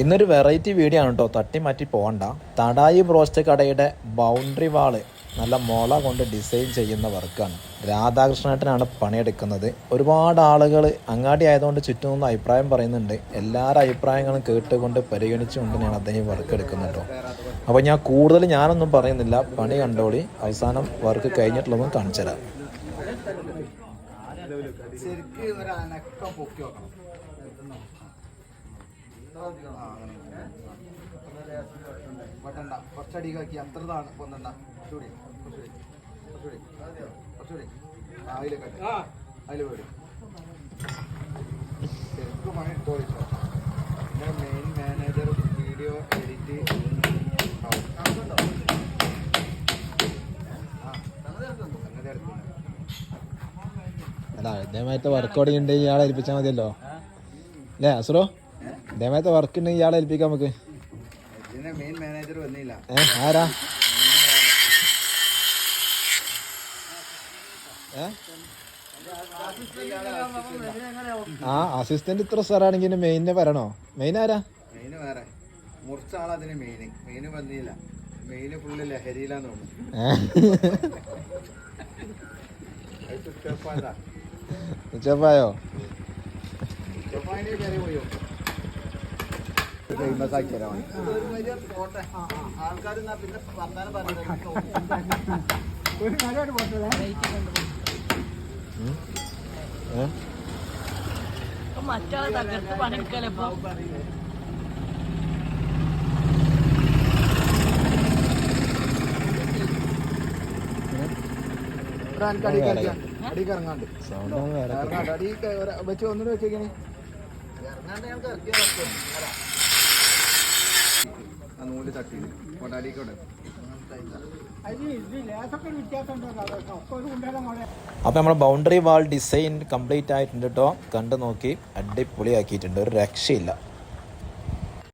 ഇന്നൊരു variety video ആണ് കേട്ടോ, തട്ടി മാറ്റി പോകണ്ട. തടായി ബ്രോസ്റ്റ് കടയുടെ ബൗണ്ടറി വാള് നല്ല മുള കൊണ്ട് ഡിസൈൻ ചെയ്യുന്ന വർക്കാണ്. രാധാകൃഷ്ണേട്ടനാണ് പണിയെടുക്കുന്നത്. ഒരുപാട് ആളുകൾ അങ്ങാടി ആയതുകൊണ്ട് ചുറ്റും നിന്ന് അഭിപ്രായം പറയുന്നുണ്ട്. എല്ലാവരുടെ അഭിപ്രായങ്ങളും കേട്ടുകൊണ്ട് പരിഗണിച്ചുകൊണ്ട് ഞാൻ അദ്ദേഹം വർക്ക് എടുക്കുന്നത് കേട്ടോ. അപ്പോൾ ഞാൻ കൂടുതൽ ഞാനൊന്നും പറയുന്നില്ല, പണി കണ്ടോളി. അവസാനം വർക്ക് കഴിഞ്ഞിട്ടുള്ളതും കാണിച്ചു തരാം. കുറച്ചടിക്കാക്കി അത്രതാണ് പൊന്നണ്ട അതിൽ പോയി ശരിക്കും പണി എടുത്തോളിച്ചോ. എൻ്റെ മെയിൻ മാനേജർ വീഡിയോ എഡിറ്റ് അല്ല, ഇതേമായിട്ട് വർക്ക് തുടങ്ങിയിട്ടുണ്ടെങ്കിൽ ഇയാളെ ഏൽപ്പിച്ചാൽ മതിയല്ലോ അല്ലേ അസുറോ? ഇതേമായിട്ട് വർക്ക് ഉണ്ടെങ്കിൽ ഇയാളെ ഏൽപ്പിക്കാം നമുക്ക്. മെയിൻ മാനേജർ വന്നില്ല. ആരാ? അസിസ്റ്റന്റ് ഇത്ര സാറാണെങ്കിൽ മെയിനെ വരണോ? മെയിൻ ആരാ? മെയിന് വേറെ മുറിച്ച ആളതിന് മെയിന് വന്നില്ല. മെയിന് ഫുള്ള് ലഹരിയിലാന്ന് തോന്നുന്നു. ഉച്ചപ്പായോ? പോയോ ഫേമസ് ആക്കി തരാം. ആൾക്കാർ പിന്നെ വർത്താനം മറ്റാളെ തകർത്ത് പണിയെടുക്കാലോ. അടിക്ക് ഇറങ്ങാണ്ട് അടി വെച്ച് ഒന്നുകൂടി വെച്ചേക്കണേ. ഇറങ്ങാണ്ട് ഞങ്ങൾക്ക് ഇറക്കിയ നൂല് തട്ടി കൊണ്ടാടിക്കോട്ടെ. അപ്പോൾ നമ്മുടെ ബൗണ്ടറി വാൾ ഡിസൈൻ കംപ്ലീറ്റ് ആയിട്ടുണ്ട് കേട്ടോ. കണ്ടു നോക്കി, അടിപൊളിയാക്കിയിട്ടുണ്ട്, ഒരു രക്ഷയില്ല.